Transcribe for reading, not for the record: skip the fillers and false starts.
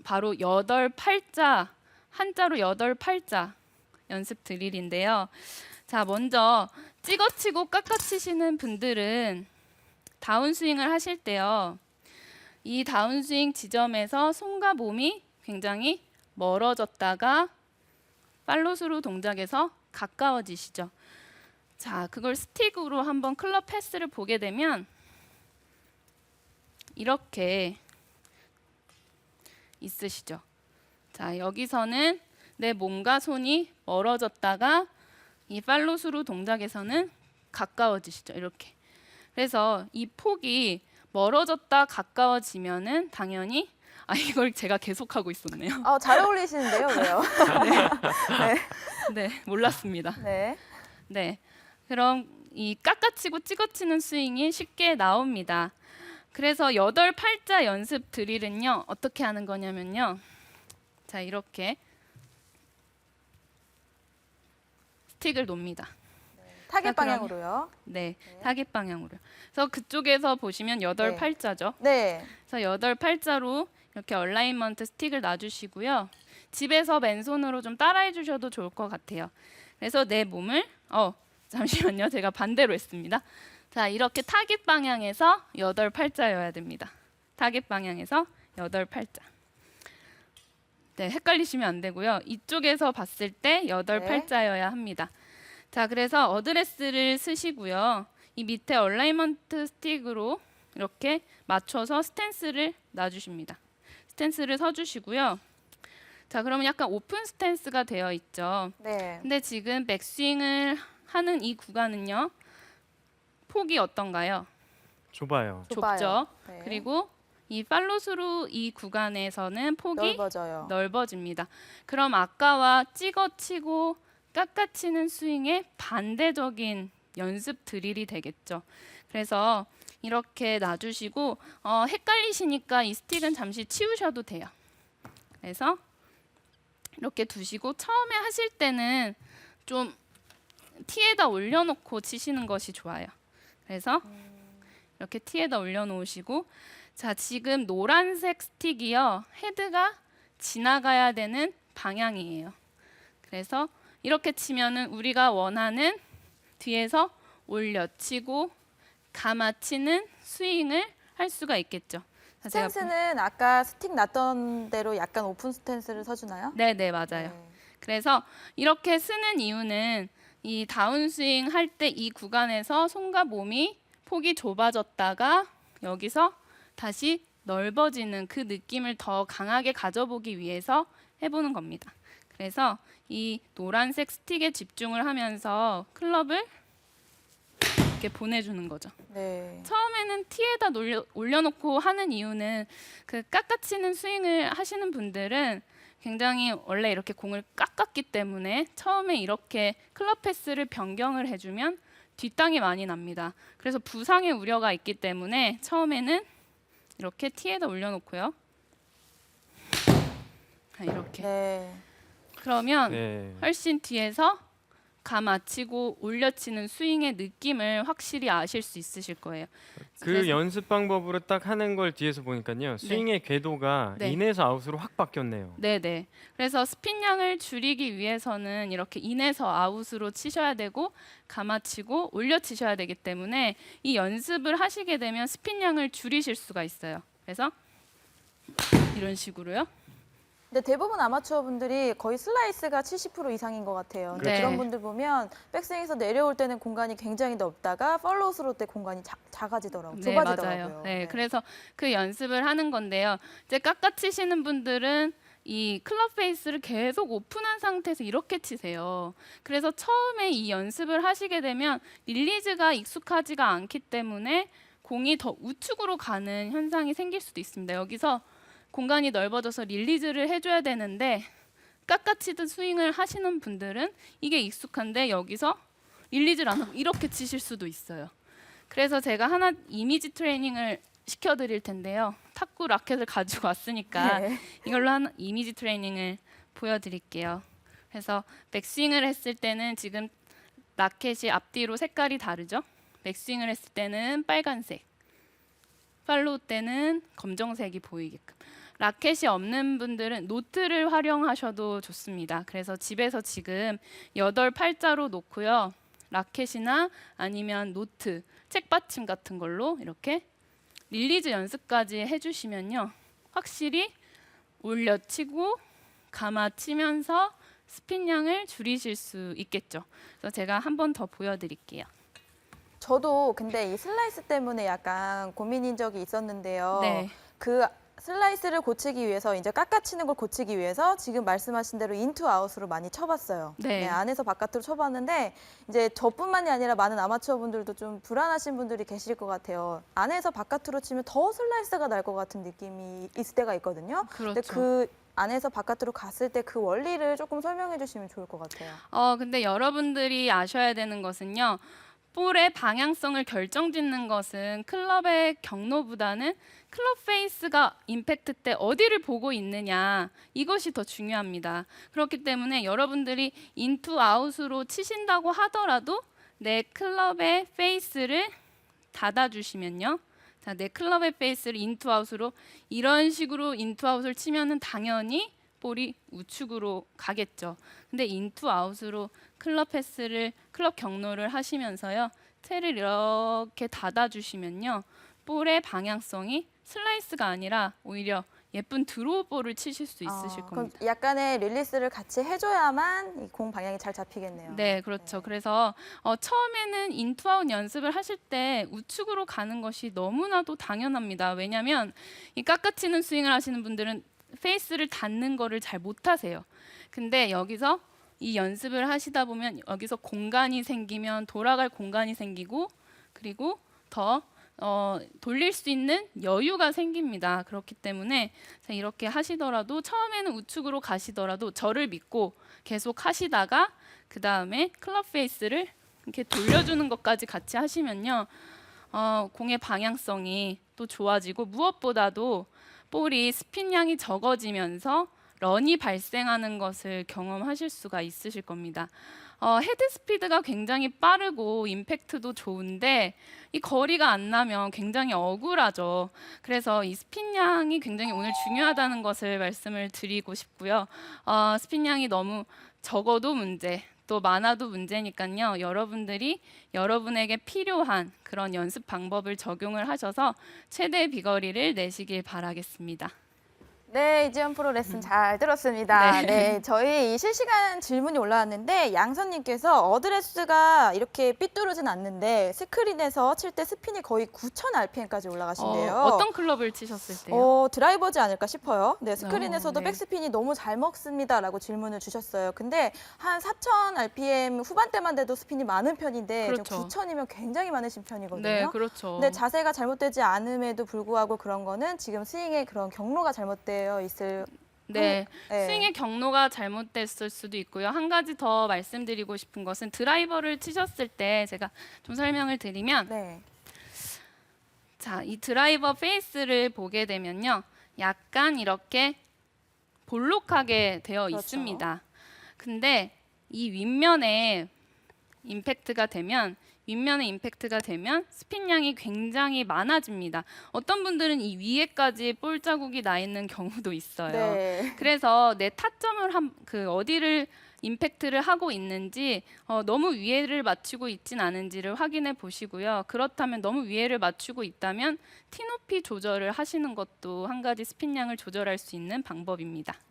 바로 여덟 팔자, 한자로 여덟 팔자 연습 드릴인데요. 자, 먼저 찍어치고 깎아치시는 분들은 다운스윙을 하실 때요. 이 다운스윙 지점에서 손과 몸이 굉장히 멀어졌다가 팔로스루 동작에서 가까워지시죠. 자, 그걸 스틱으로 한번 클럽 패스를 보게 되면 이렇게 있으시죠. 자, 여기서는 내 몸과 손이 멀어졌다가 이 팔로스루 동작에서는 가까워지시죠. 이렇게. 그래서 이 폭이 멀어졌다 가까워지면은 당연히 이걸 제가 계속하고 있었네요. 잘 어울리시는데요, 왜요? 네, 몰랐습니다. 네. 네, 그럼 이 깎아치고 찍어치는 스윙이 쉽게 나옵니다. 그래서 여덟 팔자 연습 드릴은요, 어떻게 하는 거냐면요. 자, 이렇게 스틱을 놓습니다. 타겟 자, 방향으로요. 네, 타겟 방향으로. 그래서 그쪽에서 보시면 여덟 네. 팔자죠. 네. 그래서 여덟 팔자로 이렇게 얼라인먼트 스틱을 놔주시고요. 집에서 맨손으로 좀 따라해 주셔도 좋을 것 같아요. 그래서 내 몸을 잠시만요. 제가 반대로 했습니다. 자, 이렇게 타깃 방향에서 여덟 팔자여야 됩니다. 타깃 방향에서 여덟 팔자. 네, 헷갈리시면 안 되고요. 이쪽에서 봤을 때 여덟 네. 팔자여야 합니다. 자, 그래서 어드레스를 쓰시고요. 이 밑에 얼라이먼트 스틱으로 이렇게 맞춰서 스탠스를 놔주십니다. 스탠스를 서주시고요. 자, 그러면 약간 오픈 스탠스가 되어 있죠. 네. 근데 지금 백스윙을 하는 이 구간은요. 폭이 어떤가요? 좁아요. 좁죠. 네. 그리고 이 팔로스루 이 구간에서는 폭이 넓어져요. 넓어집니다. 그럼 아까와 찍어치고 깎아치는 스윙의 반대적인 연습 드릴이 되겠죠. 그래서 이렇게 놔주시고 헷갈리시니까 이 스틱은 잠시 치우셔도 돼요. 그래서 이렇게 두시고 처음에 하실 때는 좀 티에다 올려놓고 치시는 것이 좋아요. 그래서 이렇게 티에다 올려놓으시고 자, 지금 노란색 스틱이요. 헤드가 지나가야 되는 방향이에요. 그래서 이렇게 치면은 우리가 원하는 뒤에서 올려치고 감아치는 스윙을 할 수가 있겠죠. 자, 제가 스탠스는 아까 스틱 놨던 대로 약간 오픈 스탠스를 서주나요? 네, 맞아요. 그래서 이렇게 쓰는 이유는 이 다운스윙 할 때 이 구간에서 손과 몸이 폭이 좁아졌다가 여기서 다시 넓어지는 그 느낌을 더 강하게 가져보기 위해서 해보는 겁니다. 그래서 이 노란색 스틱에 집중을 하면서 클럽을 이렇게 보내주는 거죠. 네. 처음에는 티에다 올려놓고 하는 이유는 그 깎아치는 스윙을 하시는 분들은 굉장히 원래 이렇게 공을 깎았기 때문에 처음에 이렇게 클럽 패스를 변경을 해주면 뒷땅이 많이 납니다. 그래서 부상의 우려가 있기 때문에 처음에는 이렇게 티에다 올려놓고요. 이렇게. 네. 그러면 네. 훨씬 뒤에서 감아치고 올려치는 스윙의 느낌을 확실히 아실 수 있으실 거예요. 그 그래서- 연습 방법으로 딱 하는 걸 뒤에서 보니까요. 스윙의 궤도가 네. 인에서 아웃으로 확 바뀌었네요. 네네. 그래서 스핀량을 줄이기 위해서는 이렇게 인에서 아웃으로 치셔야 되고 감아치고 올려치셔야 되기 때문에 이 연습을 하시게 되면 스핀량을 줄이실 수가 있어요. 그래서 이런 식으로요. 근데 대부분 아마추어 분들이 거의 슬라이스가 70% 이상인 것 같아요. 근데 네. 그런 분들 보면 백스윙에서 내려올 때는 공간이 굉장히 넓다가 팔로우스로 때 공간이 작아지더라고요. 네, 좁아지더라고요. 맞아요. 네, 그래서 그 연습을 하는 건데요. 이제 깎아치시는 분들은 이 클럽 페이스를 계속 오픈한 상태에서 이렇게 치세요. 그래서 처음에 이 연습을 하시게 되면 릴리즈가 익숙하지가 않기 때문에 공이 더 우측으로 가는 현상이 생길 수도 있습니다. 여기서 공간이 넓어져서 릴리즈를 해줘야 되는데 깎아치듯 스윙을 하시는 분들은 이게 익숙한데 여기서 릴리즈를 안 하고 이렇게 치실 수도 있어요. 그래서 제가 하나 이미지 트레이닝을 시켜드릴 텐데요. 탁구 라켓을 가지고 왔으니까 네. 이걸로 하나 이미지 트레이닝을 보여드릴게요. 그래서 백스윙을 했을 때는 지금 라켓이 앞뒤로 색깔이 다르죠. 백스윙을 했을 때는 빨간색, 팔로우 때는 검정색이 보이게끔. 라켓이 없는 분들은 노트를 활용하셔도 좋습니다. 그래서 집에서 지금 8팔자로 놓고요. 라켓이나 아니면 노트, 책받침 같은 걸로 이렇게 릴리즈 연습까지 해주시면요. 확실히 올려치고 감아치면서 스핀량을 줄이실 수 있겠죠. 그래서 제가 한 번 더 보여드릴게요. 저도 근데 이 슬라이스 때문에 약간 고민인 적이 있었는데요. 네. 그 슬라이스를 고치기 위해서 이제 깎아치는 걸 고치기 위해서 지금 말씀하신 대로 인투 아웃으로 많이 쳐봤어요. 네. 안에서 바깥으로 쳐봤는데 이제 저뿐만이 아니라 많은 아마추어 분들도 좀 불안하신 분들이 계실 것 같아요. 안에서 바깥으로 치면 더 슬라이스가 날 것 같은 느낌이 있을 때가 있거든요. 근데 그렇죠. 그 안에서 바깥으로 갔을 때 그 원리를 조금 설명해 주시면 좋을 것 같아요. 근데 여러분들이 아셔야 되는 것은요. 볼의 방향성을 결정짓는 것은 클럽의 경로보다는 클럽 페이스가 임팩트 때 어디를 보고 있느냐 이것이 더 중요합니다. 그렇기 때문에 여러분들이 인투 아웃으로 치신다고 하더라도 내 클럽의 페이스를 닫아주시면요. 자, 내 클럽의 페이스를 인투 아웃으로 이런 식으로 인투 아웃을 치면은 당연히 볼이 우측으로 가겠죠. 근데 인투 아웃으로 클럽 패스를 클럽 경로를 하시면서요. 테를 이렇게 닫아주시면요. 볼의 방향성이 슬라이스가 아니라 오히려 예쁜 드로우 볼을 치실 수 있으실 그럼 겁니다. 약간의 릴리스를 같이 해줘야만 이 공 방향이 잘 잡히겠네요. 네, 그렇죠. 그래서 처음에는 인투아웃 연습을 하실 때 우측으로 가는 것이 너무나도 당연합니다. 왜냐하면 이 깎아치는 스윙을 하시는 분들은 페이스를 닫는 거를 잘 못하세요. 근데 여기서 이 연습을 하시다 보면 여기서 공간이 생기면 돌아갈 공간이 생기고 그리고 더 돌릴 수 있는 여유가 생깁니다. 그렇기 때문에 이렇게 하시더라도 처음에는 우측으로 가시더라도 저를 믿고 계속 하시다가 그 다음에 클럽 페이스를 이렇게 돌려주는 것까지 같이 하시면요. 공의 방향성이 또 좋아지고 무엇보다도 볼이 스핀량이 적어지면서 런이 발생하는 것을 경험하실 수가 있으실 겁니다. 헤드 스피드가 굉장히 빠르고 임팩트도 좋은데 이 거리가 안 나면 굉장히 억울하죠. 그래서 이 스핀량이 굉장히 오늘 중요하다는 것을 말씀을 드리고 싶고요. 스핀량이 너무 적어도 문제, 또 많아도 문제니까요. 여러분들이 여러분에게 필요한 그런 연습 방법을 적용을 하셔서 최대 비거리를 내시길 바라겠습니다. 네, 이지연 프로 레슨 잘 들었습니다. 네. 네, 저희 이 실시간 질문이 올라왔는데 양선님께서 어드레스가 이렇게 삐뚤어진 않는데 스크린에서 칠 때 스핀이 거의 9,000 RPM까지 올라가신대요. 어떤 클럽을 치셨을 때요? 드라이버지 않을까 싶어요. 네, 스크린에서도 네. 백스핀이 너무 잘 먹습니다라고 질문을 주셨어요. 근데 한 4,000 RPM 후반대만 돼도 스핀이 많은 편인데 그렇죠. 9,000이면 굉장히 많으신 편이거든요. 네, 그렇죠. 근데 자세가 잘못되지 않음에도 불구하고 그런 거는 지금 스윙의 그런 경로가 잘못되어 있을 네, 네. 스윙의 경로가 잘못됐을 수도 있고요. 한 가지 더 말씀드리고 싶은 것은 드라이버를 치셨을 때 제가 좀 설명을 드리면 네. 자, 이 드라이버 페이스를 보게 되면요. 약간 이렇게 볼록하게 되어 그렇죠. 있습니다. 근데 이 윗면에 임팩트가 되면 스핀량이 굉장히 많아집니다. 어떤 분들은 이 위에까지 볼 자국이 나 있는 경우도 있어요. 네. 그래서 내 타점을 어디를 임팩트를 하고 있는지 너무 위에를 맞추고 있진 않은지를 확인해 보시고요. 그렇다면 너무 위에를 맞추고 있다면 티 높이 조절을 하시는 것도 한 가지 스핀량을 조절할 수 있는 방법입니다.